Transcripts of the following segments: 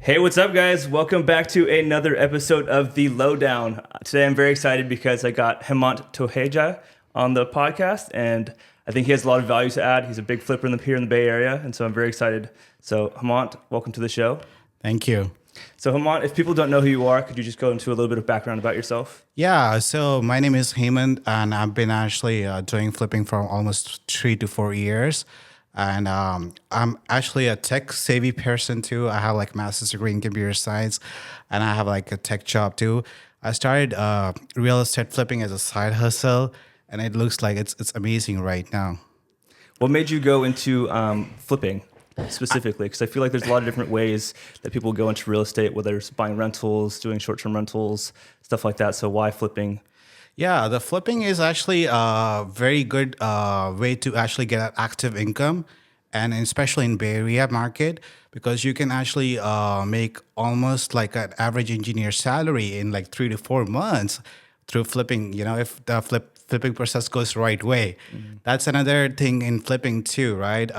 Hey, what's up, guys? Welcome back to another episode of The Lowdown. Today I'm very excited because I got Hemant Toteja on the podcast, and I think he has a lot of value to add. He's a big flipper here in the Bay Area, and so I'm very excited. So, Hemant, welcome to the show. Thank you. So, Hemant, if people don't know who you are, could you just go into a little bit of background about yourself? Yeah, so my name is Hemant, and I've been actually doing flipping for almost 3 to 4 years. And I'm actually a tech savvy person too. I have like master's degree in computer science, and I have like a tech job too. I started real estate flipping as a side hustle, and it looks like it's amazing right now. What made you go into flipping specifically? Because I feel like there's a lot of different ways that people go into real estate, whether it's buying rentals, doing short-term rentals, stuff like that. So why flipping? Yeah, the flipping is actually a very good way to actually get an active income, and especially in Bay Area market, because you can actually make almost like an average engineer salary in like 3 to 4 months through flipping. You know, if the flipping process goes the right way, that's another thing in flipping too, right?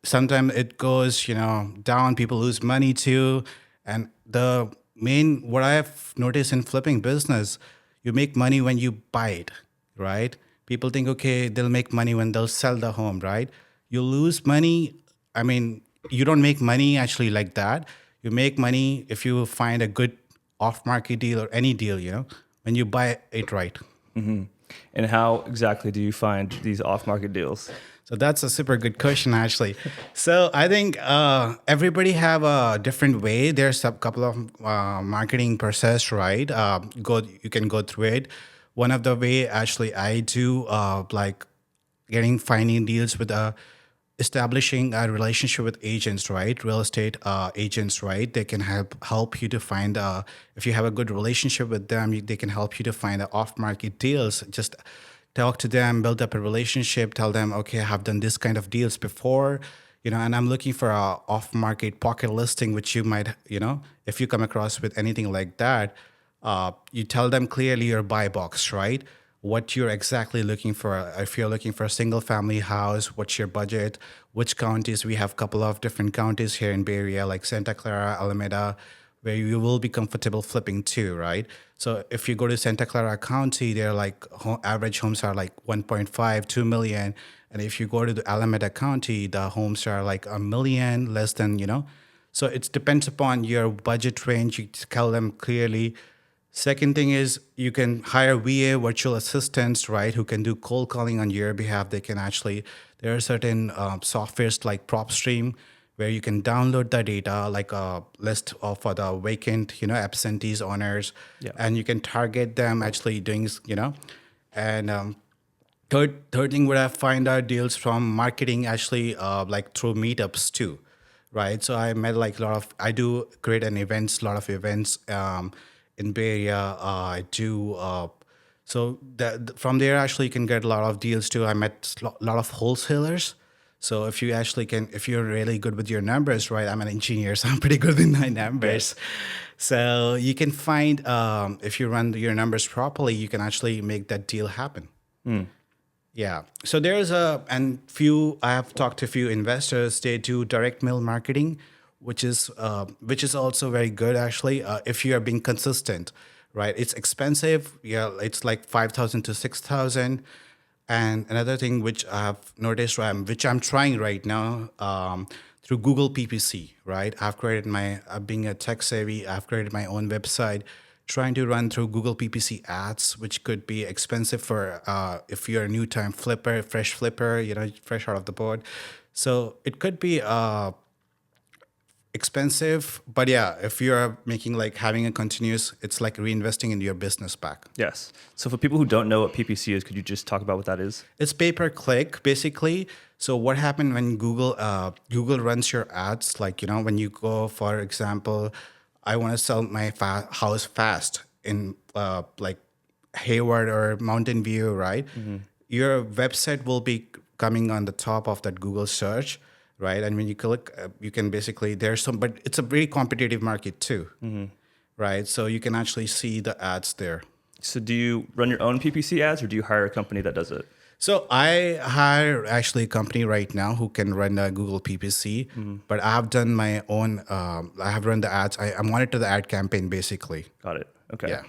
Sometimes it goes, down. People lose money too, and the main what I've noticed in flipping business, you make money when you buy it, right? People think, okay, they'll make money when they'll sell the home, right? You lose money. I mean, you don't make money actually like that. You make money if you find a good off-market deal or any deal, when you buy it right. And how exactly do you find these off-market deals? So that's a super good question, actually. So I think everybody have a different way. There's a couple of marketing process, right? You can go through it. One of the way actually I do like finding deals with establishing a relationship with agents, right? Real estate agents, right? They can help you to find if you have a good relationship with them, they can help you to find off market deals. Just talk to them, build up a relationship, tell them, okay, I have done this kind of deals before, and I'm looking for a off-market pocket listing, which you might, if you come across with anything like that, you tell them clearly your buy box, right? What you're exactly looking for. If you're looking for a single family house, what's your budget? Which counties? We have a couple of different counties here in Bay Area, like Santa Clara, Alameda, where you will be comfortable flipping too, right? So if you go to Santa Clara County, they're like average homes are like 1.5, 2 million. And if you go to the Alameda County, the homes are like a million, less than. So it depends upon your budget range. You tell them clearly. Second thing is you can hire VA, virtual assistants, right, who can do cold calling on your behalf. They can actually, there are certain softwares like PropStream where you can download the data, like a list of for the vacant, absentees, owners, and you can target them actually doing, and third thing would I find out deals from marketing actually like through meetups too, right? So I met like I do create an events, a lot of events in Bay Area. I do. So from there actually you can get a lot of deals too. I met a lot of wholesalers. So if you actually if you're really good with your numbers, right? I'm an engineer, so I'm pretty good with my numbers. So you can find if you run your numbers properly, you can actually make that deal happen. Yeah. So there's I have talked to a few investors. They do direct mail marketing, which is also very good actually. If you are being consistent, right? It's expensive. Yeah, it's like 5,000 to 6,000. And another thing which I've noticed, which I'm trying right now, through Google PPC, right? Being a tech savvy, I've created my own website, trying to run through Google PPC ads, which could be expensive for if you're a new time flipper, fresh flipper, fresh out of the board. So it could be expensive, but yeah, if you're making like having a continuous, it's like reinvesting in your business back. Yes. So for people who don't know what PPC is, could you just talk about what that is? It's pay per click basically. So what happened when Google runs your ads, like when you go, for example, I want to sell my house fast in like Hayward or Mountain View, right? Your website will be coming on the top of that Google search, right? And when you click, you can basically, but it's a very competitive market too, right? So you can actually see the ads there. So do you run your own PPC ads or do you hire a company that does it? So I hire actually a company right now who can run a Google PPC, but I have done my own. I have run the ads. I monitor the ad campaign basically. Got it. Okay. Yeah.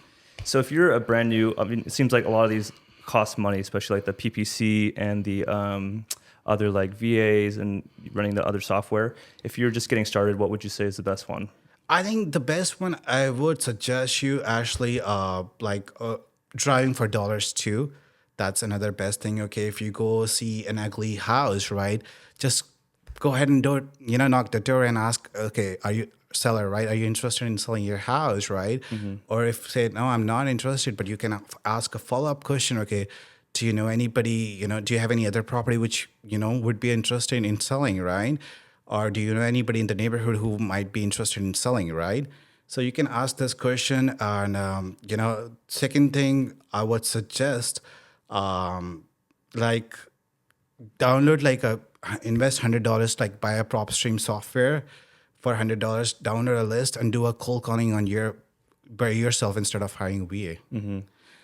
So if you're a brand new, I mean, it seems like a lot of these cost money, especially like the PPC and the other like VAs and running the other software. If you're just getting started, what would you say is the best one? I think the best one I would suggest you actually driving for dollars too. That's another best thing. Okay, if you go see an ugly house, right? Just go ahead and do it. Knock the door and ask. Okay, are you seller, right? Are you interested in selling your house, right? Or if say no, I'm not interested, but you can ask a follow up question. Okay, do you know anybody? Do you have any other property which would be interested in selling, right? Or do you know anybody in the neighborhood who might be interested in selling, right? So you can ask this question. And, second thing I would suggest, like download invest $100, like buy a prop stream software for $100, download a list and do a cold calling by yourself instead of hiring a VA.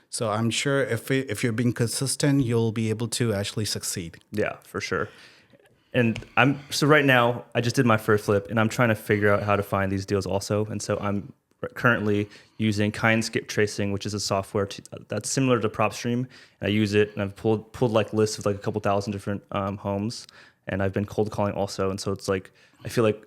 So I'm sure if you're being consistent, you'll be able to actually succeed. Yeah, for sure. And so right now I just did my first flip and I'm trying to figure out how to find these deals also. And so I'm currently using kind skip tracing, which is a software that's similar to PropStream. And I use it and I've pulled like lists of like a couple thousand different homes, and I've been cold calling also. And so it's like, I feel like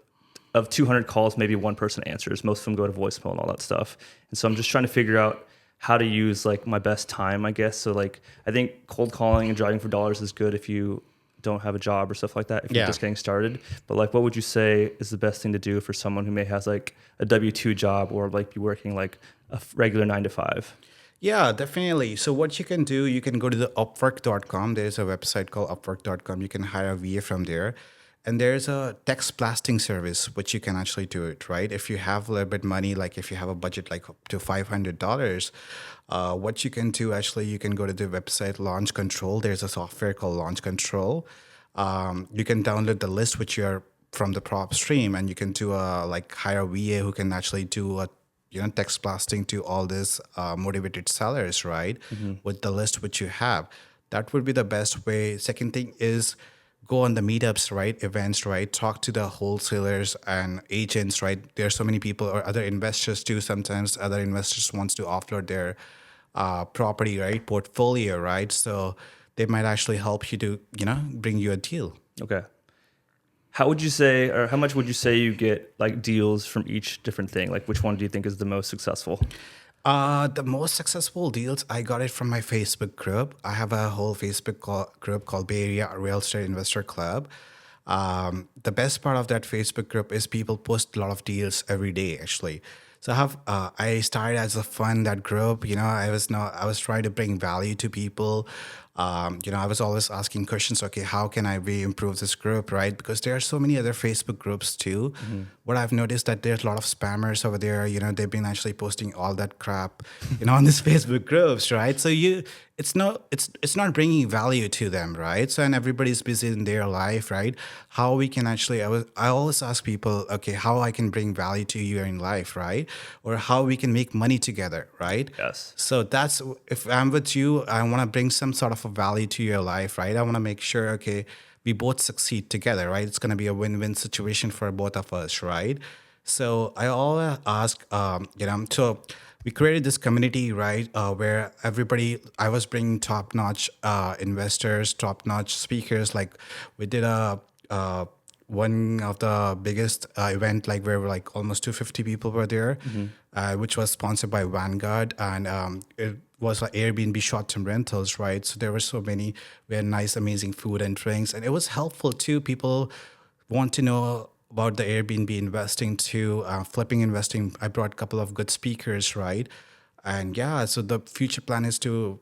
of 200 calls, maybe one person answers. Most of them go to voicemail and all that stuff. And so I'm just trying to figure out how to use like my best time, I guess. So like, I think cold calling and driving for dollars is good if you don't have a job or stuff like that, if you're just getting started. But like, what would you say is the best thing to do for someone who may has like a W-2 job or like be working like a regular 9 to 5? Yeah, definitely. So what you can do, you can go to the upwork.com. There's a website called upwork.com. You can hire a VA from there. And there's a text blasting service, which you can actually do it, right? If you have a little bit money, like if you have a budget like up to $500, what you can do actually, you can go to the website Launch Control. There's a software called Launch Control. You can download the list which you're from the prop stream, and you can do hire a VA who can actually do a text blasting to all these motivated sellers, right? With the list which you have. That would be the best way. Second thing is go on the meetups, right? Events, right? Talk to the wholesalers and agents, right? There are so many people or other investors too. Sometimes other investors wants to offload their property, right? Portfolio, right? So they might actually help you to, bring you a deal. Okay. How would you say, or how much would you say you get like deals from each different thing? Like which one do you think is the most successful? The most successful deals, I got it from my Facebook group. I have a whole Facebook group called Bay Area Real Estate Investor Club. The best part of that Facebook group is people post a lot of deals every day, actually. So I started as a fun that group. I was trying to bring value to people. I was always asking questions. Okay, how can I improve this group, right? Because there are so many other Facebook groups too. What I've noticed that there's a lot of spammers over there. They've been actually posting all that crap, on these Facebook groups, right? So it's not bringing value to them, right? So and everybody's busy in their life, right? How we can actually, I always ask people, okay, how I can bring value to you in life, right? Or how we can make money together, right? Yes. So that's, if I'm with you, I want to bring some sort of a value to your life, right? I want to make sure, okay, we both succeed together, right? It's going to be a win-win situation for both of us, right? So I always ask, so we created this community, right, where I was bringing top-notch investors, top-notch speakers. Like we did one of the biggest event, like where like almost 250 people were there, which was sponsored by Vanguard, and it was like Airbnb short-term rentals, right? So there were so many, we had nice, amazing food and drinks, and it was helpful too. People want to know about the Airbnb investing too, flipping investing. I brought a couple of good speakers, right? And yeah, so the future plan is to,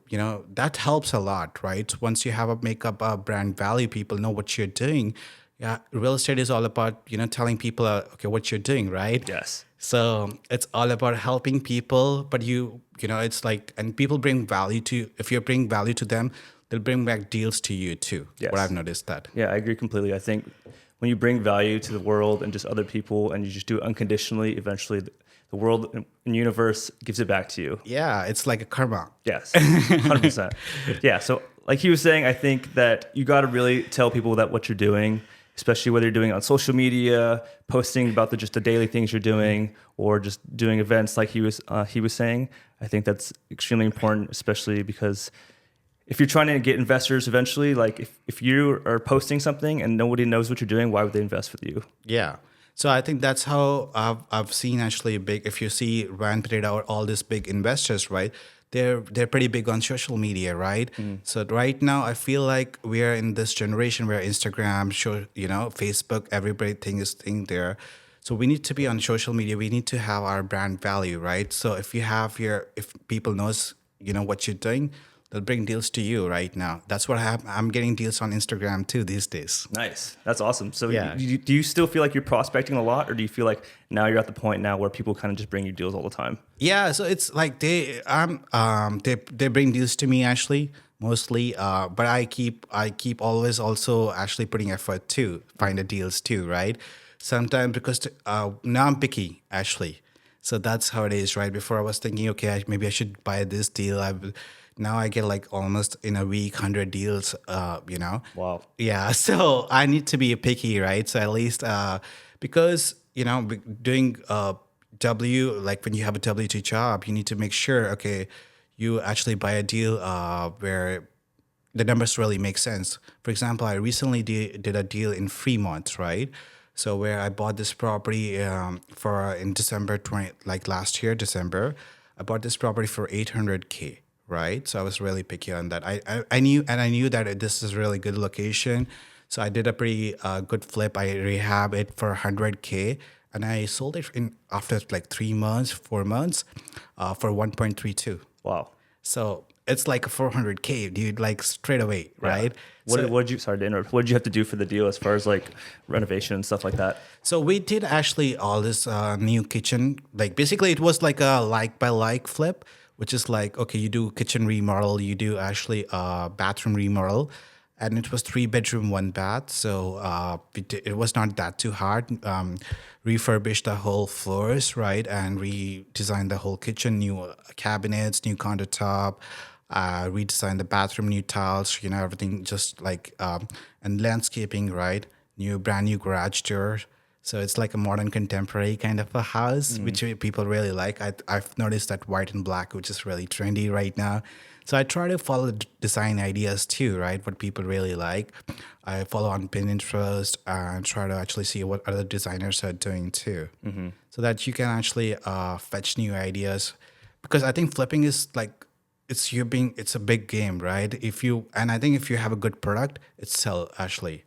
that helps a lot, right? Once you make up a brand value, people know what you're doing. Yeah, real estate is all about, telling people, okay, what you're doing, right? Yes. So it's all about helping people, but it's like, and people bring value to, if you bring value to them, they'll bring back deals to you too. Yes. What I've noticed that. Yeah, I agree completely. I think when you bring value to the world and just other people and you just do it unconditionally, eventually the world and universe gives it back to you. Yeah, it's like a karma. Yes, 100%. Yeah, so like he was saying, I think that you got to really tell people that what you're doing, especially whether you're doing it on social media, posting about just the daily things you're doing, or just doing events like he was saying. I think that's extremely important, especially because if you're trying to get investors eventually, like if you are posting something and nobody knows what you're doing, why would they invest with you? Yeah. So I think that's how I've seen actually big. If you see Ryan Potato or all these big investors, right? They're pretty big on social media, right? So right now I feel like we are in this generation where Instagram, Facebook, everything is there. So we need to be on social media. We need to have our brand value, right? So if people knows what you're doing, they'll bring deals to you right now. That's what I'm getting deals on Instagram too these days. Nice. That's awesome. So Yeah. do you still feel like you're prospecting a lot, or do you feel like now you're at the point now where people kind of just bring you deals all the time? Yeah, so it's like they bring deals to me actually mostly, but I keep always also actually putting effort to find the deals too, right? Sometimes because now I'm picky actually, so that's how it is, right? Before I was thinking, okay, maybe I should buy this deal. Now I get like almost in a week 100 deals. Wow. Yeah, so I need to be picky, right? So at least because doing like when you have a W-2 job, you need to make sure, okay, you actually buy a deal where the numbers really make sense. For example, I recently did a deal in Fremont, right? So where I bought this property in December 20, like last year, December, I bought this property for 800K, right? So I was really picky on that. I knew that this is a really good location. So I did a pretty good flip. I rehab it for 100K, and I sold it after like 3 months, 4 months, for 1.32. Wow. So it's like a 400K, dude, like straight away, right? Sorry to interrupt. What did you have to do for the deal as far as like renovation and stuff like that? So we did actually all this new kitchen. Like basically it was like a like by like flip, which is like, okay, you do kitchen remodel, you do actually bathroom remodel. And it was 3 bedroom, 1 bath. So it was not that too hard. Refurbished the whole floors, right? And redesigned the whole kitchen, new cabinets, new countertop, redesigned the bathroom, new tiles, everything just like, and landscaping, right? Brand new garage door. So it's like a modern contemporary kind of a house, which people really like. I've noticed that white and black, which is really trendy right now. So I try to follow design ideas too, right? What people really like. I follow on Pinterest and try to actually see what other designers are doing too, so that you can actually fetch new ideas. Because I think flipping is like it's a big game, right? I think if you have a good product, it sells actually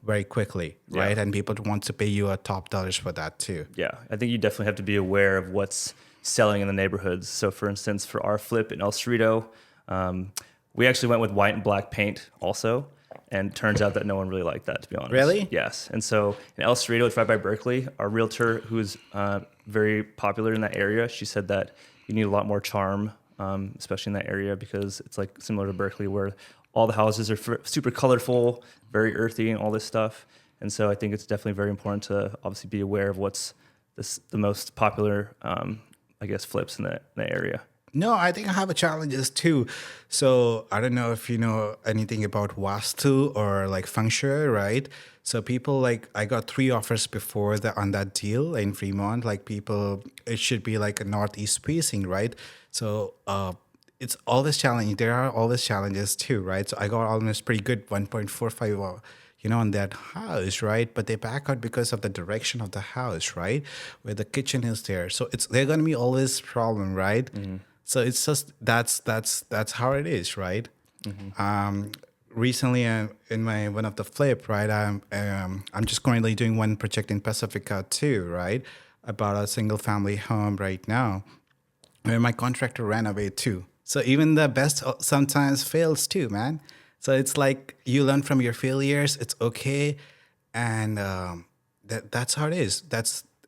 very quickly, right? And people want to pay you a top dollars for that too. Yeah, I think you definitely have to be aware of what's selling in the neighborhoods. So for instance, for our flip in El Cerrito, we actually went with white and black paint also. And it turns out that no one really liked that, to be honest. Really? Yes. And so in El Cerrito, it's right by Berkeley. Our realtor, who is very popular in that area, she said that you need a lot more charm, especially in that area, because it's like similar to Berkeley, where all the houses are super colorful, very earthy, and all this stuff. And so I think it's definitely very important to obviously be aware of what's the most popular, flips in the area. No, I think I have challenges too. So I don't know if you know anything about Vastu or like Feng Shui, right? So people like I got 3 offers before on that deal in Fremont. Like it should be like a northeast facing, right? So it's always challenging. There are always challenges too, right? So I got almost pretty good 1.45. On that house, right? But they back out because of the direction of the house, right? Where the kitchen is there. So they're gonna be always problem, right? So it's just that's how it is, right? Recently, in my one of the flip, right? I'm just currently doing one project in Pacifica too, right? About a single family home right now, where my contractor ran away too. So even the best sometimes fails too, man. So it's like you learn from your failures. It's okay, and that's how it is.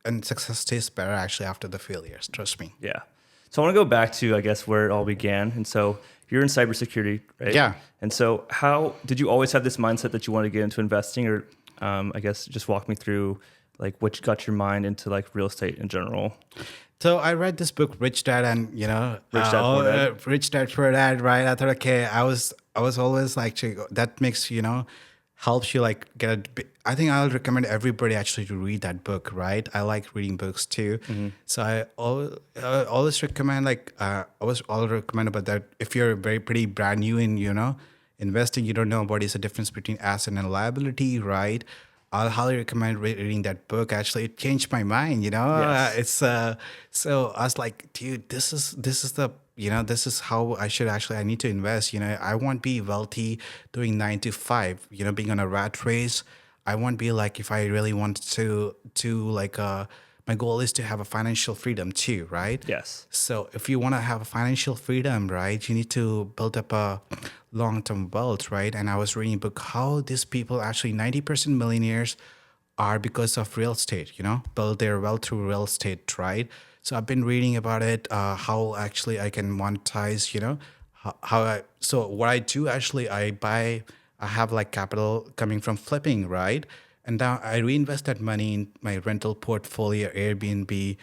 And success tastes better actually after the failures. Trust me. Yeah. So I want to go back to, I guess, where it all began. And so you're in cybersecurity, right? Yeah. And so how did you always have this mindset that you wanted to get into investing, or I guess just walk me through like what got your mind into like real estate in general? So I read this book, Rich Dad, and Rich Dad Poor Dad. Rich Dad Poor Dad, right? I thought, okay, I was always like, that makes, helps you like I think I'll recommend everybody actually to read that book, right? I like reading books too. So I always recommend always recommend about that if you're very pretty brand new in, investing, you don't know what is the difference between asset and liability, right? I'll highly recommend reading that book. Actually, it changed my mind. Yes. It's so I was like, dude, this is the this is how I should actually I need to invest. I won't be wealthy doing 9 to 5. Being on a rat race. I won't be like if I really want to like my goal is to have a financial freedom too, right? Yes. So if you want to have a financial freedom, right, you need to build up a long-term wealth, right? And I was reading a book how these people actually 90% millionaires are because of real estate, build their wealth through real estate, right? So I've been reading about it, how actually I can monetize, so what I do actually, I have like capital coming from flipping, right? And now I reinvest that money in my rental portfolio, Airbnb.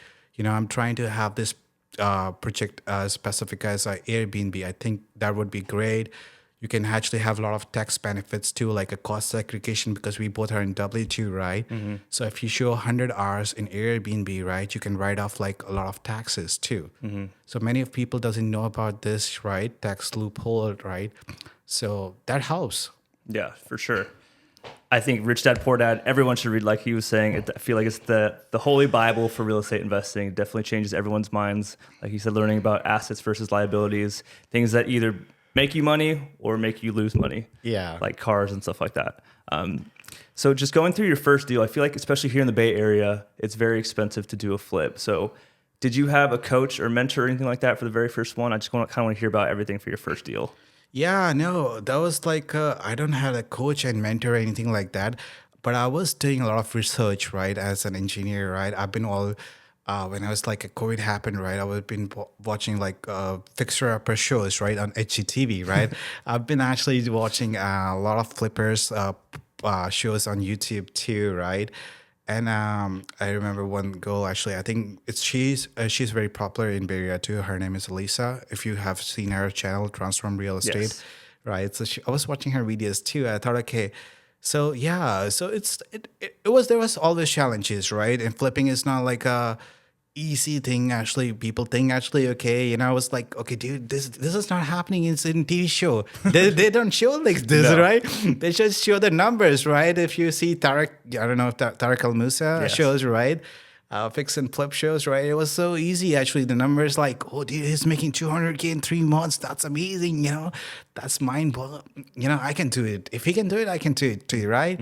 I'm trying to have this project specific as Airbnb. I think that would be great. You can actually have a lot of tax benefits too, like a cost segregation because we both are in W-2, right? So if you show 100 hours in Airbnb, right, you can write off like a lot of taxes too. So many of people doesn't know about this, right? Tax loophole, right? So that helps. Yeah, for sure. I think Rich Dad Poor Dad, everyone should read, like he was saying. I feel like it's the holy Bible for real estate investing. It definitely changes everyone's minds. Like you said, learning about assets versus liabilities, things that either make you money or make you lose money. Yeah. Like cars and stuff like that. So just going through your first deal, I feel like especially here in the Bay Area, it's very expensive to do a flip. So did you have a coach or mentor or anything like that for the very first one? I just kind of want to hear about everything for your first deal. Yeah, no, that was like, I don't have a coach and mentor or anything like that, but I was doing a lot of research, right, as an engineer, right? I've been when I was like, a COVID happened, right? I was been watching like fixer-upper shows, right, on HGTV, right? I've been actually watching a lot of flippers shows on YouTube too, right? And I remember one girl actually. I think she's very popular in Bay Area too. Her name is Elisa. If you have seen her channel, Transform Real Estate, Yes. right? So I was watching her videos too. I thought, okay, so yeah, so it was there was always challenges, right? And flipping is not like a easy thing. Actually, people think actually, okay, I was like, okay, dude, this is not happening. It's in TV show. They don't show like this, No. right? They just show the numbers, right? If you see Tarek, I don't know if Tarek Al Musa Yes. shows, right? Fix and flip shows, right? It was so easy actually. The numbers like, oh, dude, he's making 200K in 3 months. That's amazing, That's mind blowing. I can do it. If he can do it, I can do it too, right?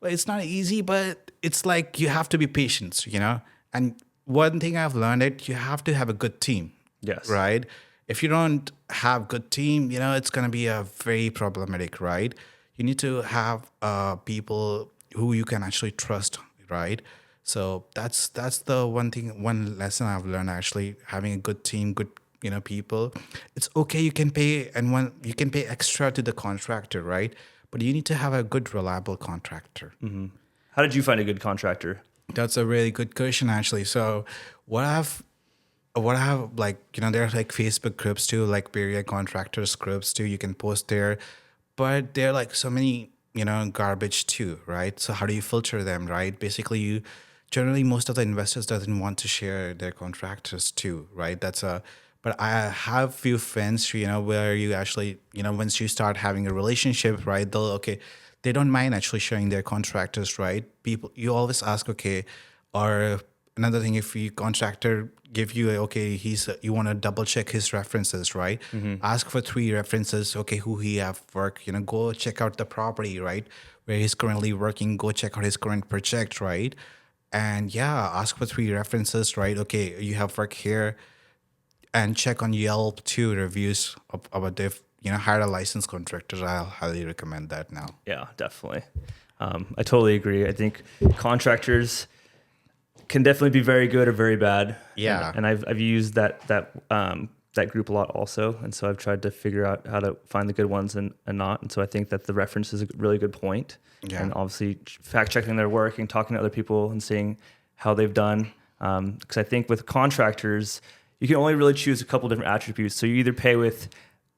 But it's not easy, but it's like you have to be patient, And one thing I've learned it, you have to have a good team. Yes. Right? If you don't have good team, it's gonna be a very problematic, right? You need to have people who you can actually trust, right? So that's the one lesson I've learned actually, having a good team, good people. It's okay, you can pay you can pay extra to the contractor, right? But you need to have a good, reliable contractor. How did you find a good contractor? That's a really good question, actually. So, what I have like, there are like Facebook groups too, like Bay Area contractors groups too. You can post there, but there are like so many, garbage too, right? So how do you filter them, right? Basically, generally most of the investors doesn't want to share their contractors too, right? But I have few friends, where you actually, once you start having a relationship, right? They don't mind actually sharing their contractors, right? People, you always ask, okay, or another thing, if your contractor give you, okay, you want to double check his references, right? Ask for 3 references, okay, who he have worked, go check out the property, right? Where he's currently working, go check out his current project, right? And yeah, ask for 3 references, right? Okay, you have work here, and check on Yelp too, reviews about if hire a licensed contractor. I'll highly recommend that now. Yeah, definitely. I totally agree. I think contractors can definitely be very good or very bad. Yeah. And I've used that group a lot also. And so I've tried to figure out how to find the good ones and not. And so I think that the reference is a really good point. Yeah. And obviously fact checking their work and talking to other people and seeing how they've done. Because I think with contractors, you can only really choose a couple different attributes. So you either pay with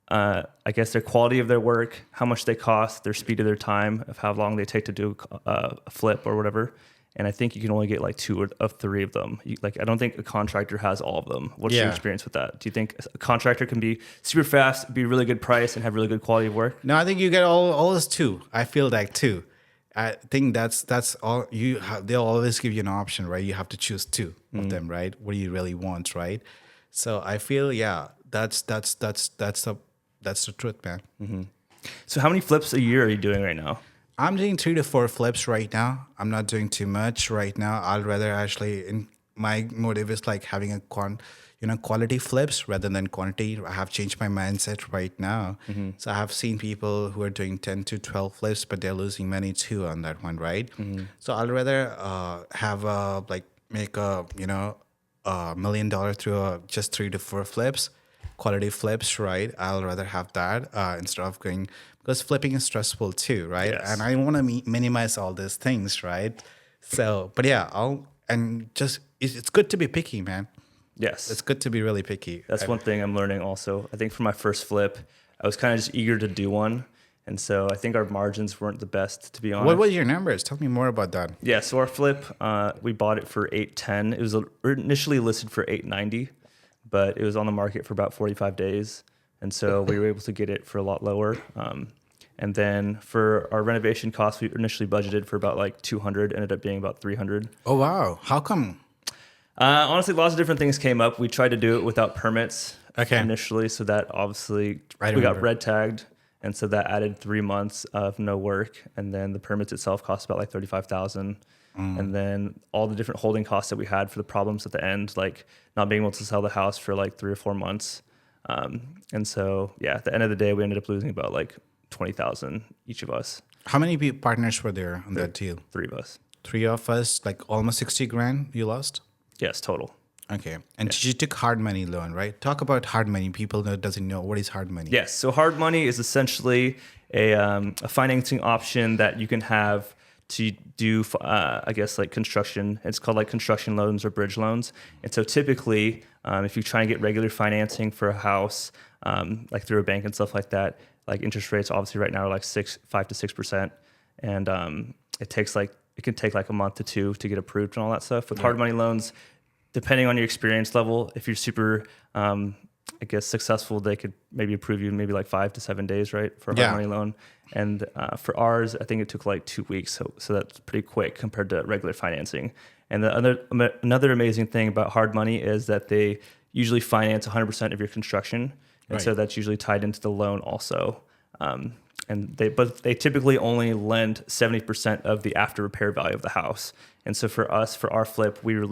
I guess their quality of their work, how much they cost, their speed of their time, of how long they take to do a flip or whatever. And I think you can only get like 2 of 3 of them. I don't think a contractor has all of them. What's your Yeah. experience with that? Do you think a contractor can be super fast, be a really good price, and have really good quality of work? No, I think you get all those too. I feel like too. I think that's all you have. They'll always give you an option, right? You have to choose 2 of them, right? What do you really want, right? So I feel, yeah, that's the truth, man. So how many flips a year are you doing right now? I'm doing 3 to 4 flips right now. I'm not doing too much right now. I'll rather actually, my motive is like having quality flips rather than quantity. I have changed my mindset right now. So I have seen people who are doing 10 to 12 flips, but they're losing money too on that one, right? So I'll rather make $1 million through just 3 to 4 flips, quality flips, right? I'll rather have that instead of going, because flipping is stressful too, right? Yes. And I want to minimize all these things, right? So, but yeah, it's good to be picky, man. Yes. It's good to be really picky. That's one thing I'm learning also. I think for my first flip, I was kind of just eager to do one. And so I think our margins weren't the best, to be honest. What was your numbers? Tell me more about that. Yeah, so our flip, we bought it for $810. It was initially listed for $890, but it was on the market for about 45 days. And so we were able to get it for a lot lower. And then for our renovation costs, we initially budgeted for about like 200, ended up being about 300. Oh, wow. How come? Honestly, lots of different things came up. We tried to do it without permits initially, so that obviously we got red tagged, and so that added 3 months of no work. And then the permits itself cost about like $35,000, and then all the different holding costs that we had for the problems at the end, like not being able to sell the house for like 3 or 4 months. And so yeah, at the end of the day, we ended up losing about like 20,000 each of us. How many partners were there on that deal? 3 of us. 3 of us, like almost 60 grand you lost? Yes, total. Okay. And you took hard money loan, right? Talk about hard money. People that doesn't know what is hard money. Yes. So hard money is essentially a financing option that you can have to do, I guess, like construction. It's called like construction loans or bridge loans. And so typically, if you try and get regular financing for a house, like through a bank and stuff like that, like interest rates obviously right now are like 5 to 6%. And it can take like a month to 2 to get approved and all that stuff. With hard money loans, depending on your experience level, if you're super, I guess, successful, they could maybe approve you in maybe like 5 to 7 days, right, for a hard money loan. And for ours, I think it took like 2 weeks. So that's pretty quick compared to regular financing. And another amazing thing about hard money is that they usually finance 100% of your construction. And so that's usually tied into the loan also. But they typically only lend 70% of the after repair value of the house. And so for us, for our flip, we were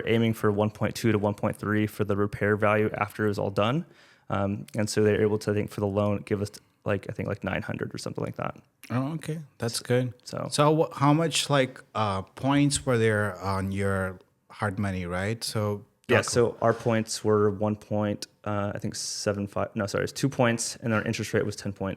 aiming for 1.2 to 1.3 for the repair value after it was all done. And so they were able to, I think, for the loan, give us like 900 or something like that. Oh, okay. That's good. So how much points were there on your hard money, right? So yeah, so our points were 1 point, I think 7.5. No, sorry, it's 2 points, and our interest rate was 10.5.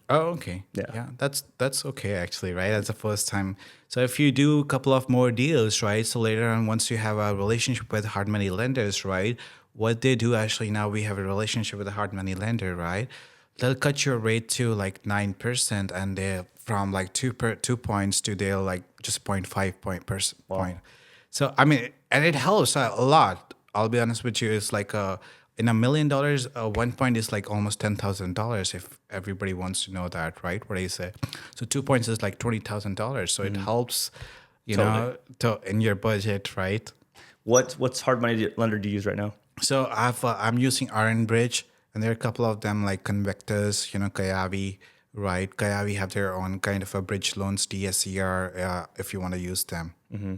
Oh, okay. Yeah, that's okay actually, right? That's the first time. So if you do a couple of more deals, right? So later on, once you have a relationship with hard money lenders, right? What they do actually now, we have a relationship with a hard money lender, right? They'll cut your rate to like 9%, and they from like 2 points to they're like just 0.5 point. So I mean, and it helps a lot. I'll be honest with you. It's like in $1 million, 1 point is like almost $10,000 if everybody wants to know that, right? What do you say? So 2 points is like $20,000. So it helps, in your budget, right? What's hard money lender do you use right now? So I'm using Iron Bridge, and there are a couple of them like Convectus, Kayavi, right? Kayavi have their own kind of a bridge loans, DSCR, if you want to use them. Mm-hmm.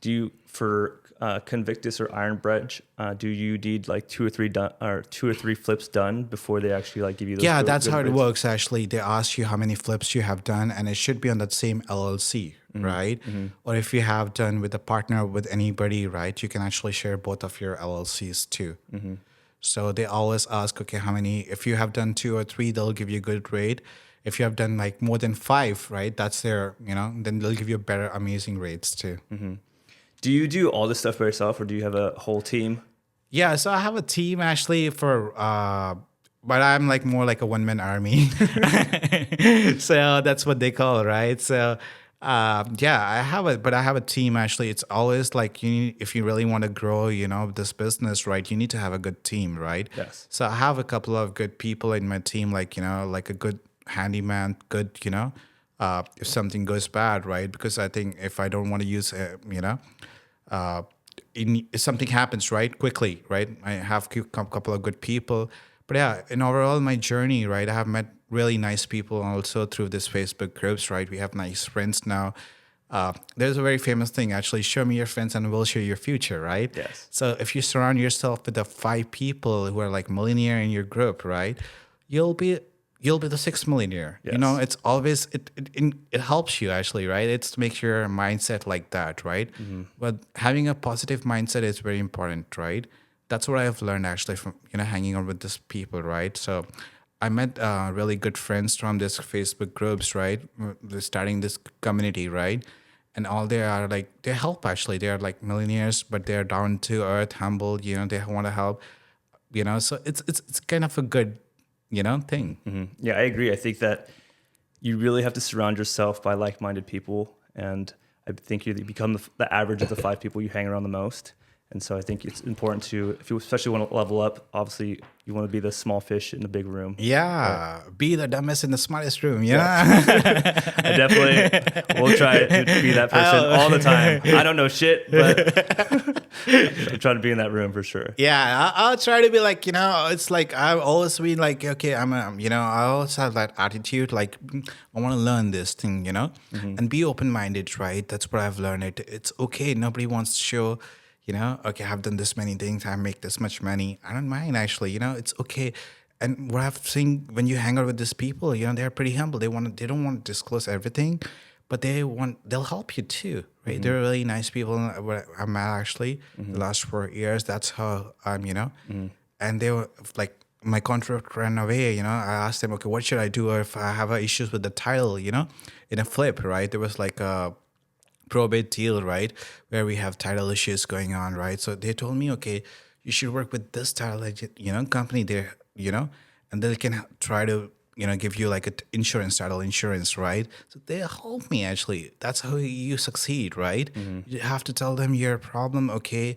Do you, for Convictus or Iron Bridge, do you need like 2 or 3 flips done before they actually like give you those? Yeah, that's how it works. Actually, they ask you how many flips you have done, and it should be on that same LLC, right? Mm-hmm. Or if you have done with a partner with anybody, right? You can actually share both of your LLCs too. Mm-hmm. So they always ask, okay, how many? If you have done 2 or 3, they'll give you a good rate. If you have done like more than 5, right? That's their, then they'll give you better, amazing rates too. Mm-hmm. Do you do all this stuff by yourself, or do you have a whole team? Yeah, so I have a team actually for but I'm like more like a one-man army. So that's what they call, right? So yeah, I have a team actually. It's always like if you really want to grow, this business, right? You need to have a good team, right? Yes. So I have a couple of good people in my team, like, like a good handyman, good, if something goes bad, right? Because I think if I don't want to use, uh, if something happens, right, quickly, right, I have a couple of good people. But yeah, in overall my journey, right, I have met really nice people also through this Facebook groups, right? We have nice friends now. There's a very famous thing, actually, show me your friends and we'll show you your future, right? Yes. So if you surround yourself with the 5 people who are like millionaire in your group, right, you'll be you'll be the sixth millionaire. Yes. It's always it helps you actually, right? It's to make your mindset like that, right? But having a positive mindset is very important, right? That's what I've learned actually from hanging out with these people, right? So I met really good friends from this Facebook groups, right? They're starting this community, right? And all they are like they help actually. They are like millionaires, but they're down to earth, humble. They want to help. So it's kind of a good thing. Yeah, I agree. I think that you really have to surround yourself by like-minded people, and I think you become the average of the 5 people you hang around the most. And so I think it's important to, if you especially want to level up, obviously you want to be the small fish in the big room. Yeah, be the dumbest in the smartest room. Yeah. I definitely will try to be that person all the time. I don't know shit, but I'm trying to be in that room for sure. Yeah, I'll try to be like, it's like I've always been like, okay, I always have that attitude, like, I want to learn this thing, and be open minded, right? That's what I've learned. It's okay. Nobody wants to show, okay, I've done this many things, I make this much money. I don't mind actually, it's okay. And what I've seen when you hang out with these people, they're pretty humble. They don't want to disclose everything, but they'll help you too, right? They're really nice people. What I'm at actually the last 4 years. That's how I'm, and they were like, my contract ran away, I asked them, okay, what should I do if I have issues with the title, in a flip, right? There was like a probate deal, right, where we have title issues going on, right? So they told me, okay, you should work with this title agent, company there, and they can try to, give you like a title insurance, right? So they help me actually. That's how you succeed, right? You have to tell them your problem, okay,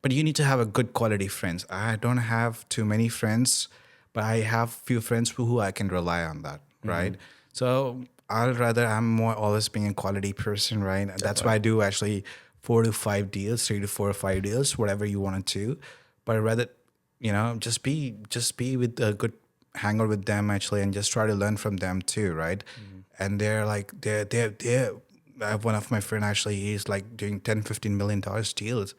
but you need to have a good quality friends. I don't have too many friends, but I have few friends who I can rely on that, right? So I'm more always being a quality person, right? And that's why I do actually 4 to 5 deals, 3 to 4 or 5 deals, whatever you want to do. But I'd rather, just be with a good hang out with them actually, and just try to learn from them too, right? And they're like I have one of my friend actually, he's like doing 10-15 million dollars deals,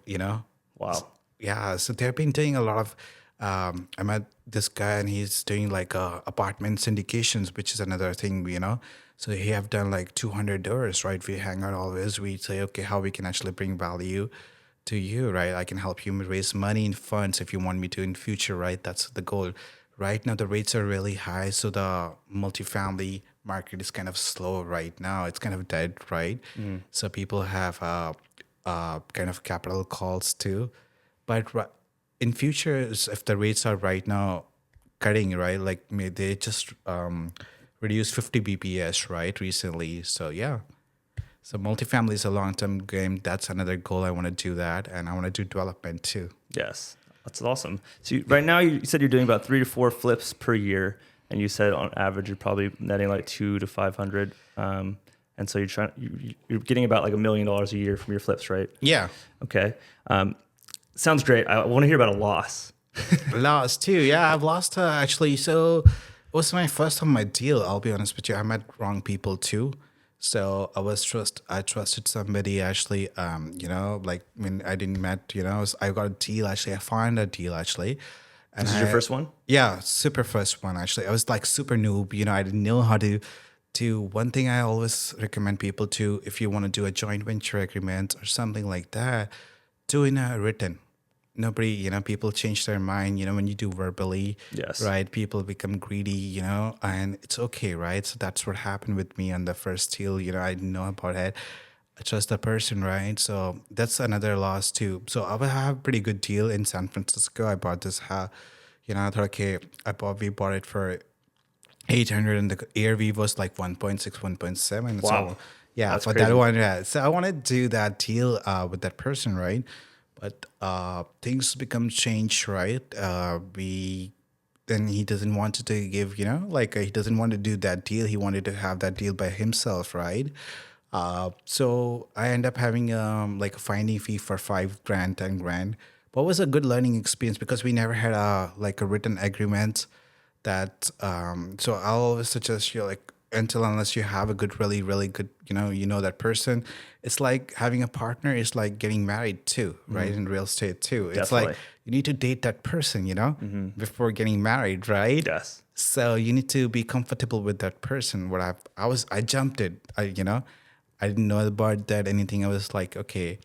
you know. Wow. Yeah, so they've been doing a lot of. I met this guy and he's doing like apartment syndications, which is another thing, So he have done like 200 doors, right? We hang out always. We say, okay, how we can actually bring value to you, right? I can help you raise money in funds if you want me to in future, right? That's the goal. Right now the rates are really high, so the multifamily market is kind of slow right now. It's kind of dead, right? So people have kind of capital calls too, but in future, if the rates are right now cutting, right, like they just reduced 50 bps, right, recently. So yeah, so multifamily is a long-term game. That's another goal. I want to do that, and I want to do development too. Yes, that's awesome. So right now you said you're doing about 3 to 4 flips per year, and you said on average you're probably netting like 200 to 500. And so you're getting about like $1 million a year from your flips, right? Yeah. Okay. Sounds great. I want to hear about a loss. Lost too. Yeah, I've lost actually. So it was my first time my deal. I'll be honest with you. I met wrong people too. So I trusted somebody actually. Like when I didn't met. I got a deal actually. I found a deal actually. And This is your first one? Yeah, super first one actually. I was like super noob. I didn't know how to. One thing I always recommend people to, if you want to do a joint venture agreement or something like that, do in a written. Nobody, people change their mind, when you do verbally, Yes. right? People become greedy, and it's okay, right? So that's what happened with me on the first deal, I didn't know about it. I trust the person, right? So that's another loss too. So I have a pretty good deal in San Francisco. I bought this house, I thought, okay, we bought it for 800 and the ARV was like 1.6, 1.7. Wow. So yeah, That's for that crazy. one, yeah. So I want to do that deal with that person, right? But things become changed, right? We then he doesn't want to give, like he doesn't want to do that deal. He wanted to have that deal by himself, right? So I end up having like a finding fee for 5 grand, 10 grand. But it was a good learning experience because we never had a written agreement that so I'll always suggest you like until unless you have a good really good that person. It's like having a partner is like getting married too, right? In real estate too, it's like Definitely. you need to date that person before getting married, right? Yes. So you need to be comfortable with that person. What I jumped it, I didn't know about that anything. I was like, okay.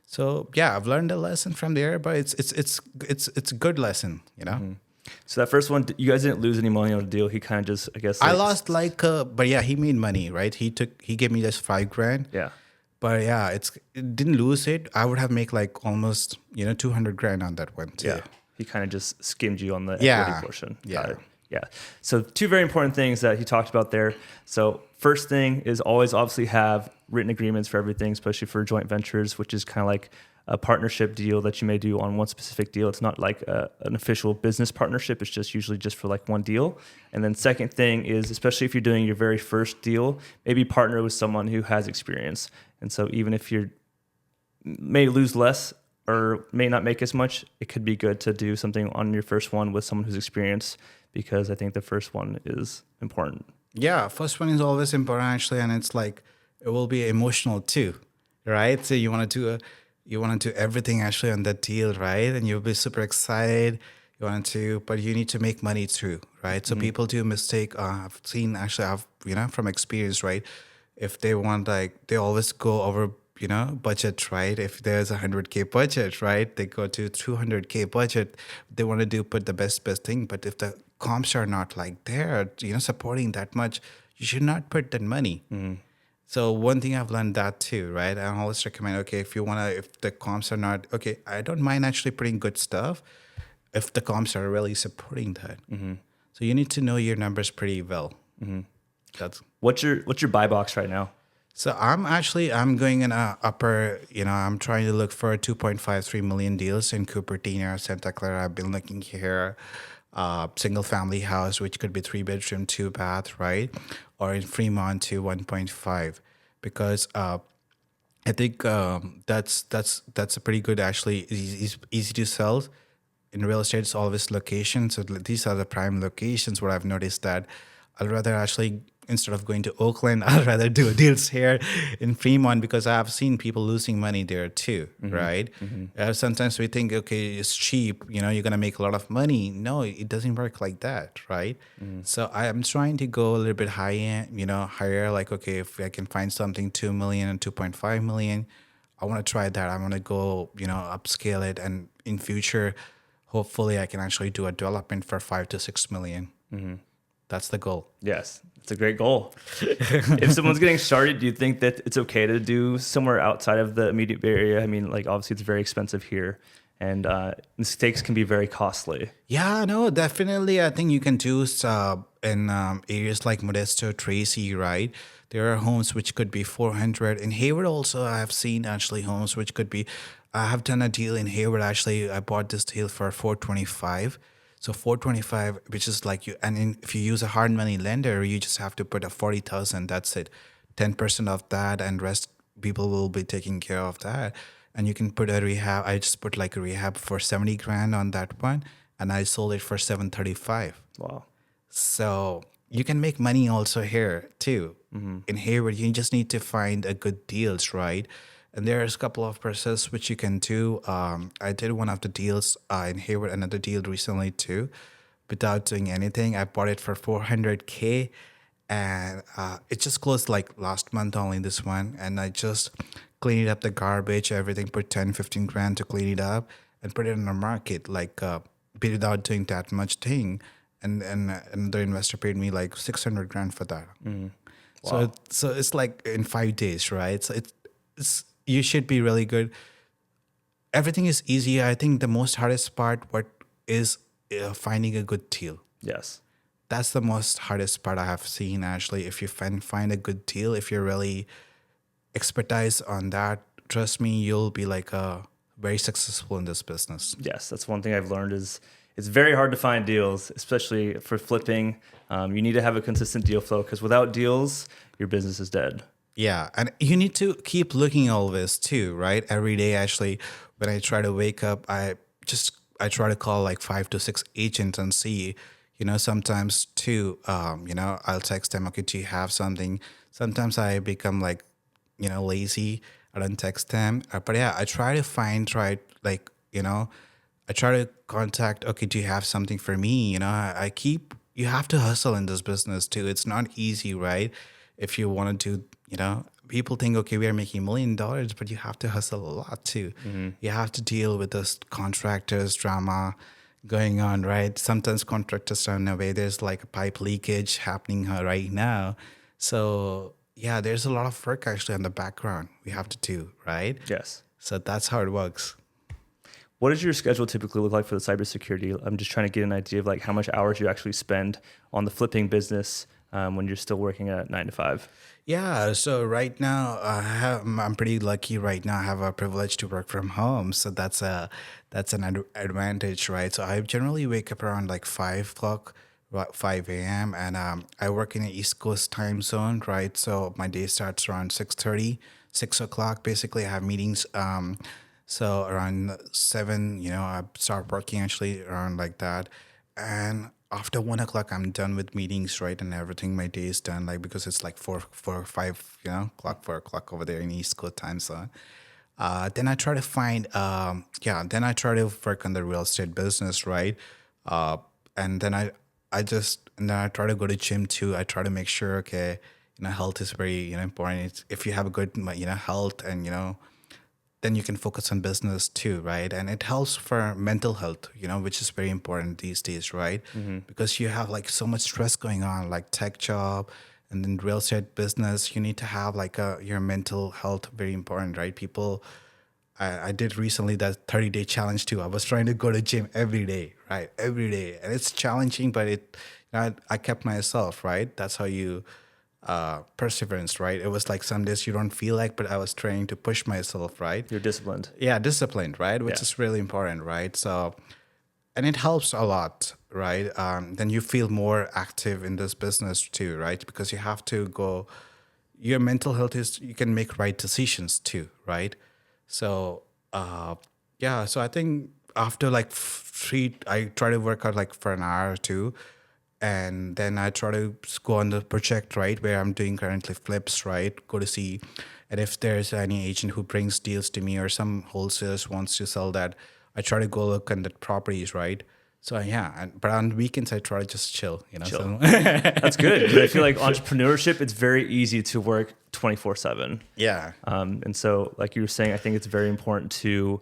So yeah, I've learned a lesson from there, but it's a good lesson. So that first one, you guys didn't lose any money on the deal. He kind of just, I guess, I like, lost but yeah, he made money, right? He gave me just 5 grand, yeah. but yeah, it didn't lose it. I would have make like almost 200 grand on that one too. Yeah. He kind of just skimmed you on the equity Yeah. portion. Yeah. Got it. Yeah. So two very important things that he talked about there. So first thing is always obviously have written agreements for everything, especially for joint ventures, which is kind of like a partnership deal that you may do on one specific deal. It's not like an official business partnership. It's just usually just for like one deal. And then second thing is, especially if you're doing your very first deal, maybe partner with someone who has experience. And so even if you may lose less or may not make as much, it could be good to do something on your first one with someone who's experienced, because I think the first one is important. Yeah, first one is always important actually, and it's like it will be emotional too, right? So you want to do everything actually on that deal, right? And you'll be super excited. But you need to make money too, right? So people do mistake. I've seen actually, from experience, right? If they want they always go over budget, right? If there's 100K budget, right, they go to 200K budget. They want to put the best thing, but if the comps are not like there, supporting that much, you should not put that money. So one thing I've learned that too, right? I always recommend, okay, if the comps are not okay, I don't mind actually putting good stuff if the comps are really supporting that. So you need to know your numbers pretty well. That's What's your buy box right now? So I'm going in a upper, I'm trying to look for 2.53 million deals in Cupertino, Santa Clara. I've been looking here, single family house, which could be 3 bedroom, 2 bath, right? Or in Fremont to 1.5, because I think that's a pretty good, actually easy to sell. In real estate, it's always location. So these are the prime locations where I've noticed that I'd rather actually, instead of going to Oakland, I'd rather do deals here in Fremont, because I've seen people losing money there too, right? Sometimes we think, okay, it's cheap, you're going to make a lot of money. No, it doesn't work like that, right? So I'm trying to go a little bit higher, like, okay, if I can find something 2 million and 2.5 million, I want to try that. I want to go, upscale it. And in future, hopefully I can actually do a development for 5 to 6 million. That's the goal. Yes, it's a great goal. If someone's getting started, do you think that it's okay to do somewhere outside of the immediate Bay Area? I mean, like, obviously it's very expensive here, and mistakes can be very costly. Yeah, no, definitely. I think you can do in areas like Modesto, Tracy, right? There are homes which could be 400. In Hayward also, I have seen actually homes which could be, I have done a deal in Hayward. Actually, I bought this deal for 425. So 425, which is like if you use a hard money lender, you just have to put a 40,000. That's it, 10% of that, and rest people will be taking care of that. And you can put a rehab. I just put like a rehab for 70 grand on that one, and I sold it for 735. Wow. So you can make money also here too. In Hayward, you just need to find a good deals, right? And there's a couple of processes which you can do. I did one of the deals in Hayward, another deal recently too, without doing anything. I bought it for 400K, and it just closed like last month only, this one. And I just cleaned up the garbage, everything, put 10, 15 grand to clean it up and put it on the market, like without doing that much thing. And another investor paid me like 600 grand for that. Wow. So it's like in 5 days, right? So it's you should be really good. Everything is easy. I think the most hardest part, what is finding a good deal. Yes. That's the most hardest part I have seen, actually. If you find a good deal, if you're really expertise on that, trust me, you'll be like very successful in this business. Yes, that's one thing I've learned is it's very hard to find deals, especially for flipping. You need to have a consistent deal flow because without deals, your business is dead. Yeah, and you need to keep looking always too, right? Every day, actually, when I try to wake up, I try to call like 5 to 6 agents and see, sometimes too, I'll text them, okay, do you have something? Sometimes I become like, lazy. I don't text them, but yeah, I try to I try to contact, okay, do you have something for me? You have to hustle in this business too. It's not easy, right? If you want to, people think, okay, we are making $1 million, but you have to hustle a lot too. You have to deal with this contractors drama going on, right? Sometimes contractors run away. There's like a pipe leakage happening right now. So yeah, there's a lot of work actually in the background we have to do, right? Yes. So that's how it works. What does your schedule typically look like for the cybersecurity? I'm just trying to get an idea of like how much hours you actually spend on the flipping business when you're still working at 9 to 5. Yeah, so right now I'm pretty lucky. Right now, I have a privilege to work from home, so that's an advantage, right? So I generally wake up around like 5 o'clock, 5 a.m., and I work in the East Coast time zone, right? So my day starts around 6:30, 6 o'clock. Basically, I have meetings. So around 7, I start working actually around like that, and after 1 o'clock, I'm done with meetings, right, and everything. My day is done, like because it's like 5 o'clock, 4 o'clock over there in East Coast time zone. Then I try to find, then I try to work on the real estate business, right? And then and then I try to go to gym too. I try to make sure, okay, health is very, important. If you have a good, health and, then you can focus on business too, right? And it helps for mental health, which is very important these days, right? Because you have like so much stress going on, like tech job and then real estate business. You need to have like your mental health very important, right? I did recently that 30-day challenge too. I was trying to go to gym every day, right? Every day. And it's challenging, but I kept myself, right? That's how you perseverance, right? It was like some days you don't feel like, but I was trying to push myself, right? You're disciplined. Yeah, disciplined, right? Which Yeah. is really important, right? So, and it helps a lot, right? Then you feel more active in this business too, right? Because you have to go, your mental health is, you can make right decisions too, right? So, so I think after like I try to work out like for an hour or two, and then I try to go on the project, right, where I'm doing currently flips, right, go to see, and if there's any agent who brings deals to me or some wholesalers wants to sell that, I try to go look at the properties, right. So yeah, but on weekends I try to just chill. Chill. So That's good. 'Cause I feel like entrepreneurship, it's very easy to work 24/7. yeah. And so, like you were saying, I think it's very important to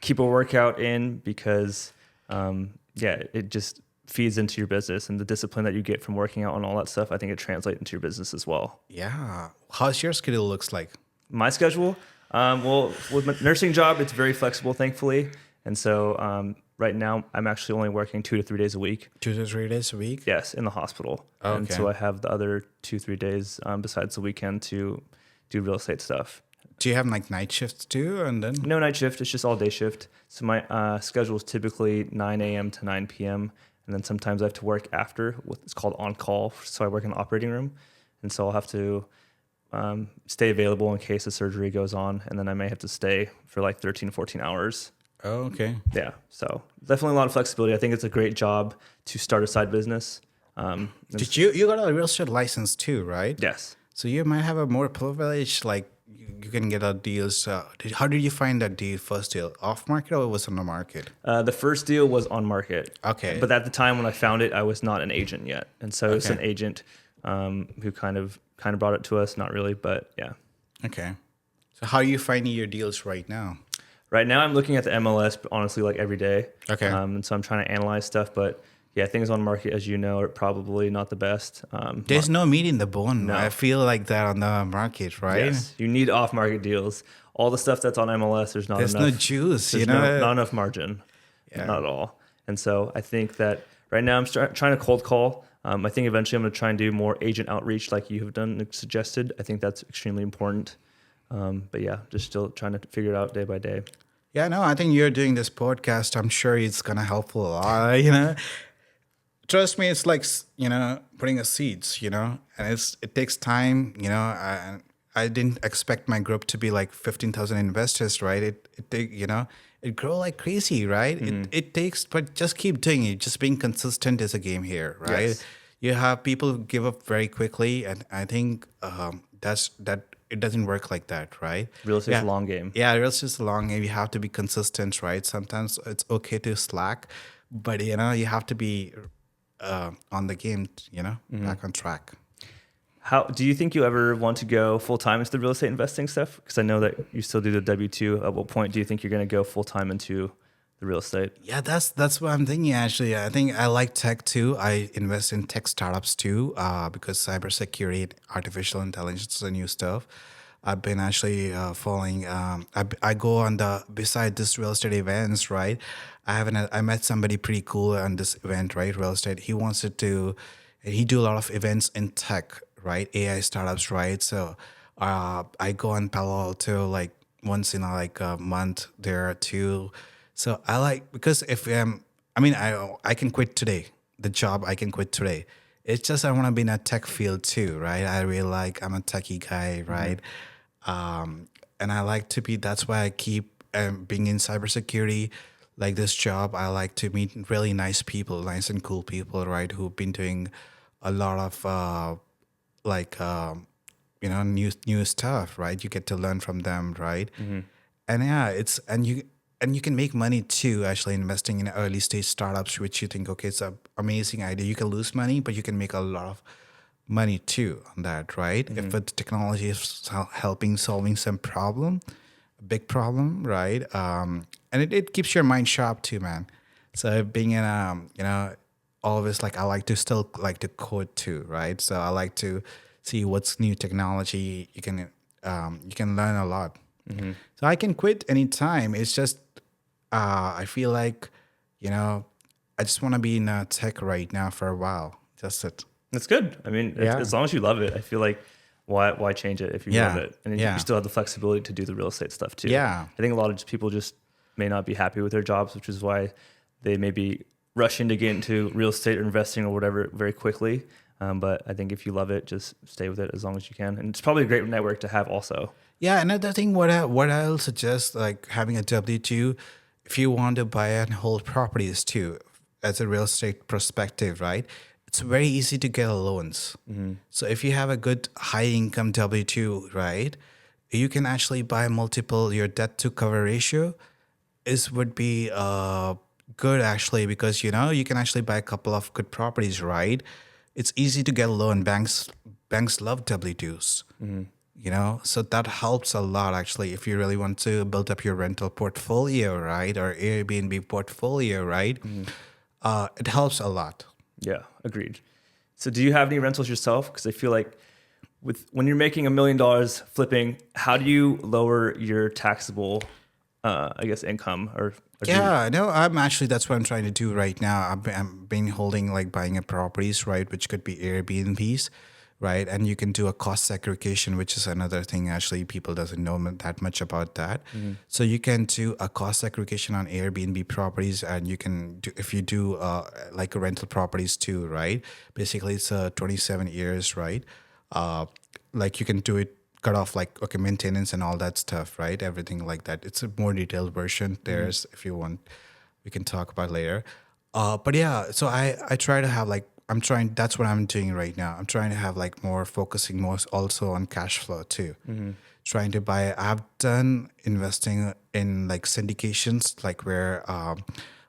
keep a workout in because, it just feeds into your business, and the discipline that you get from working out and all that stuff, I think it translates into your business as well. Yeah. How's your schedule looks like? My schedule, well, with my nursing job, it's very flexible, thankfully. And so right now, I'm actually only working 2 to 3 days a week. 2 to 3 days a week? Yes, in the hospital. Okay. And so I have the other 2-3 days besides the weekend to do real estate stuff. Do you have like night shifts too? And then No night shift. It's just all day shift. So my schedule is typically 9 a.m. to 9 p.m. And then sometimes I have to work after. It's called on call. So I work in the operating room. And so I'll have to stay available in case the surgery goes on. And then I may have to stay for like 13 to 14 hours. Oh, okay. Yeah. So definitely a lot of flexibility. I think it's a great job to start a side business. Did you got a real estate license too, right? Yes. So you might have a more privilege, like you can get a deals. How did you find that deal, first deal? Off market or was it on the market? The first deal was on market. Okay. But at the time when I found it, I was not an agent yet. And so it's an Okay. agent who kind of brought it to us. Not really, but yeah. Okay. So how are you finding your deals right now? Right now I'm looking at the MLS, honestly, like every day. Okay. And so I'm trying to analyze stuff. But yeah, things on market, as you know, are probably not the best. There's no meat in the bone. No. I feel like that on the market, right? Yes, you need off-market deals. All the stuff that's on MLS, there's not There's enough. no juice, There's not enough margin. Yeah. Not at all. And so I think that right now I'm trying to cold call. I think eventually I'm going to try and do more agent outreach like you have done and suggested. I think that's extremely important. But yeah, just still trying to figure it out day by day. Yeah, no, I think you're doing this podcast. I'm sure it's gonna help a lot. Trust me, it's like putting a seeds. And it takes time. I didn't expect my group to be like 15,000 investors, right? It grow like crazy, right? It takes, but just keep doing it. Just being consistent is a game here, right? Yes. You have people who give up very quickly, and I think that it doesn't work like that, right? Real estate's a long game. Yeah, it's just a long game. You have to be consistent, right? Sometimes it's okay to slack, but you have to be on the game, back on track. How do you think you ever want to go full time into the real estate investing stuff? Because I know that you still do the W-2. At what point do you think you're going to go full time into the real estate? Yeah, that's what I'm thinking. Actually, I think I like tech too. I invest in tech startups too, because cybersecurity, artificial intelligence, is a new stuff. I've been actually following. I go on beside this real estate events, right? I met somebody pretty cool on this event, right? Real estate. He do a lot of events in tech, right? AI startups, right? So I go on Palo Alto like once in like a month there too. So I like, because if I can quit today. The job I can quit today. It's just I want to be in a tech field too, right? I really like, I'm a techie guy, right? And I like to be. That's why I keep being in cybersecurity. Like this job, I like to meet really nice people, nice and cool people, right? Who've been doing a lot of new stuff, right? You get to learn from them, right? And yeah, you can make money too, actually investing in early stage startups, which you think, okay, it's an amazing idea. You can lose money, but you can make a lot of money too on that, right? If the technology is solving some problem, a big problem, right? And it keeps your mind sharp too, man. So being in always like I like to still like to code too, right? So I like to see what's new technology. You can learn a lot. So I can quit anytime. It's just I feel like I just want to be in tech right now for a while. Just it. That's good. I mean, as long as you love it, I feel like why change it if you love it? And then you still have the flexibility to do the real estate stuff too. Yeah. I think a lot of people just may not be happy with their jobs, which is why they may be rushing to get into real estate or investing or whatever very quickly. But I think if you love it, just stay with it as long as you can. And it's probably a great network to have also. Yeah, another thing, what I'll suggest, like having a W-2, if you want to buy and hold properties too, as a real estate perspective, right? It's very easy to get loans. So if you have a good high income W-2, right, you can actually buy multiple. Your debt to cover ratio would be good actually, because you can actually buy a couple of good properties, right? It's easy to get a loan. Banks love W-2s. So that helps a lot actually if you really want to build up your rental portfolio, right, or Airbnb portfolio, right? It helps a lot. Yeah, agreed. So do you have any rentals yourself? Because I feel like when you're making $1 million flipping, how do you lower your taxable, income? No, that's what I'm trying to do right now. I'm been holding like buying a properties, right, which could be Airbnbs, right? And you can do a cost segregation, which is another thing. Actually, people doesn't know that much about that. So you can do a cost segregation on Airbnb properties, and you can do if you do like rental properties too, right? Basically, it's 27 years, right? Like you can do it, cut off like maintenance and all that stuff, right? Everything like that. It's a more detailed version. There's if you want, we can talk about later. But yeah, so I try to have like. That's what I'm doing right now. I'm trying to have like more focusing more also on cash flow too. Trying to buy, I've done investing in like syndications, like where I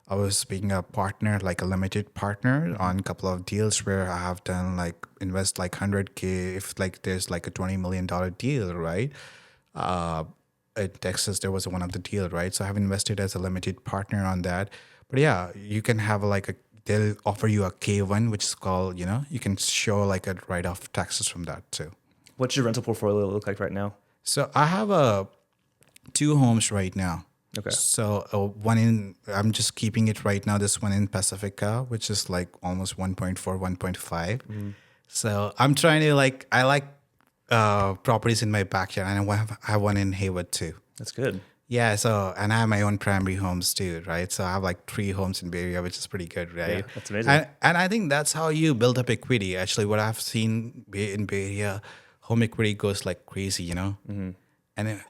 was being a partner, like a limited partner on a couple of deals where I have done like invest like 100K if like there's like a $20 million deal, right? In Texas, there was one of the deal, right? So I have invested as a limited partner on that. But yeah, you can have like they'll offer you a K1, which is called, you can show like a write-off taxes from that too. What's your rental portfolio look like right now? So I have 2 homes right now. Okay. So I'm just keeping it right now. This one in Pacifica, which is like almost 1.4, 1.5. So I'm trying to I like properties in my backyard, and I have one in Haywood too. That's good. Yeah. So, and I have my own primary homes too, right? So I have like 3 homes in Bay Area, which is pretty good, right? Yeah, that's amazing. And I think that's how you build up equity. Actually, what I've seen in Bay Area, home equity goes like crazy, and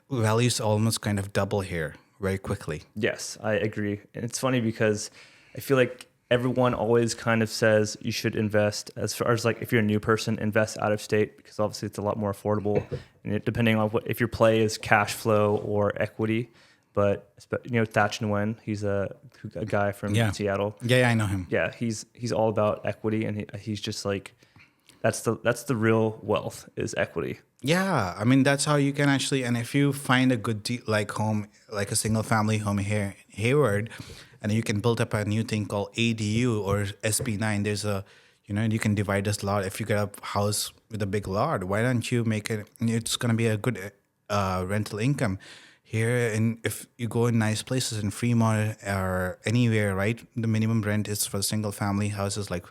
values almost kind of double here very quickly. Yes, I agree. And it's funny because I feel like everyone always kind of says you should invest, as far as like if you're a new person, invest out of state, because obviously it's a lot more affordable, and depending on if your play is cash flow or equity. But Thach Nguyen, he's a guy from Seattle. Yeah, I know him. Yeah, he's all about equity, and he's just like, that's the real wealth is equity. Yeah, I mean that's how you can actually, and if you find a good home, like a single family home here in Hayward, and you can build up a new thing called ADU or SB9. There's you can divide this lot. If you get a house with a big lot, why don't you make it? It's gonna be a good rental income here. And if you go in nice places in Fremont or anywhere, right? The minimum rent is for single family houses like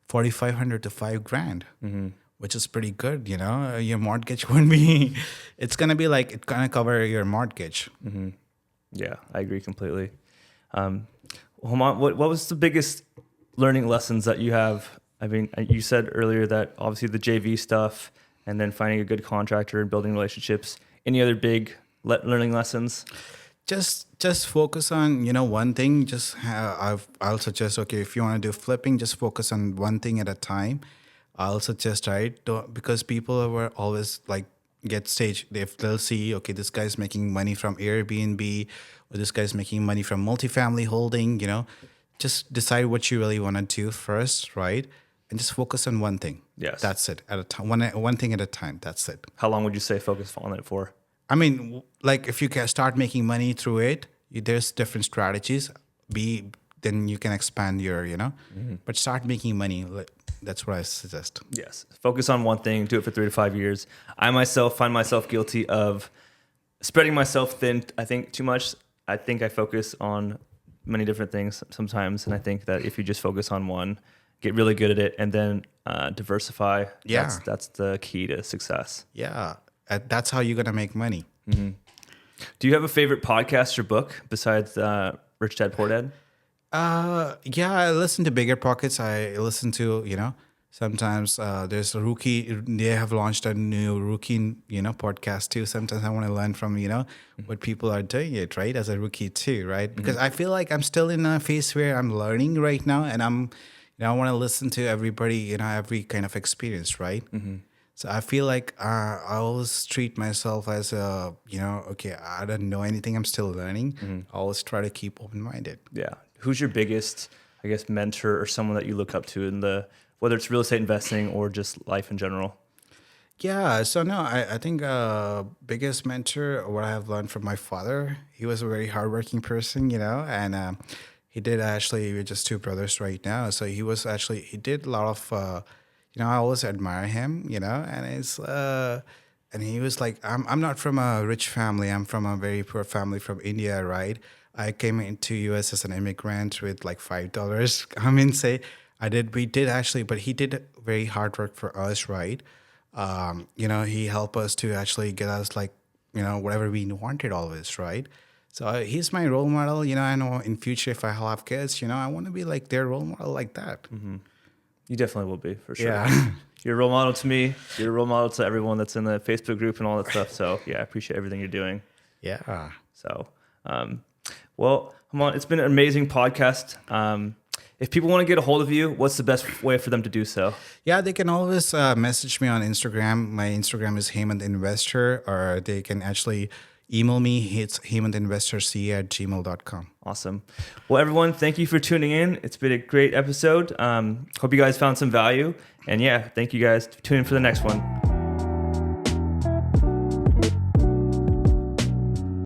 $4,500 to $5,000, which is pretty good. Your mortgage won't be. It's gonna be like it's gonna cover your mortgage. Yeah, I agree completely. Hemant, what was the biggest learning lessons that you have? I mean, you said earlier that obviously the JV stuff, and then finding a good contractor and building relationships. Any other big learning lessons? Just focus on one thing. I'll suggest, okay, if you want to do flipping, just focus on one thing at a time. I'll suggest, right? Because people were always like get staged. If they'll see, okay, this guy's making money from Airbnb, or this guy's making money from multifamily holding, just decide what you really want to do first, right? And just focus on one thing. Yes. That's it. At a time, one thing at a time. That's it. How long would you say focus on it for? I mean, like if you can start making money through it, there's different strategies. Then you can expand your, but start making money. That's what I suggest. Yes. Focus on one thing, do it for 3 to 5 years. I myself find myself guilty of spreading myself thin, I think, too much. I think I focus on many different things sometimes. And I think that if you just focus on one, get really good at it, and then diversify, that's the key to success. Yeah. That's how you're going to make money. Do you have a favorite podcast or book besides Rich Dad Poor Dad? Yeah, I listen to Bigger Pockets. I listen to, sometimes there's a Rookie. They have launched a new Rookie, podcast too. Sometimes I want to learn from, what people are doing it, right? As a rookie too, right? Because I feel like I'm still in a phase where I'm learning right now, and I want to listen to everybody, every kind of experience, right? So I feel like I always treat myself as okay, I don't know anything. I'm still learning. I always try to keep open-minded. Yeah. Who's your biggest, I guess, mentor or someone that you look up to in whether it's real estate investing or just life in general? Yeah. So no, I think biggest mentor, what I have learned from my father. He was a very hardworking person, and he did actually, we're just 2 brothers right now. So he did a lot of. I always admire him, and and he was like, I'm not from a rich family. I'm from a very poor family from India, right? I came into US as an immigrant with like $5. We did actually, but he did very hard work for us, right? He helped us to actually get us like, whatever we wanted always, right? So he's my role model. I know in future, if I have kids, I want to be like their role model like that. You definitely will be, for sure. Yeah. You're a role model to me. You're a role model to everyone that's in the Facebook group and all that stuff. So, yeah, I appreciate everything you're doing. Yeah. So, well, Hemant, it's been an amazing podcast. If people want to get a hold of you, what's the best way for them to do so? Yeah, they can always message me on Instagram. My Instagram is Hemant Investor, or they can actually email me. It's hemantinvestorc@gmail.com. Awesome. Well, everyone, thank you for tuning in. It's been a great episode. Hope you guys found some value. And yeah, thank you guys. Tune in for the next one.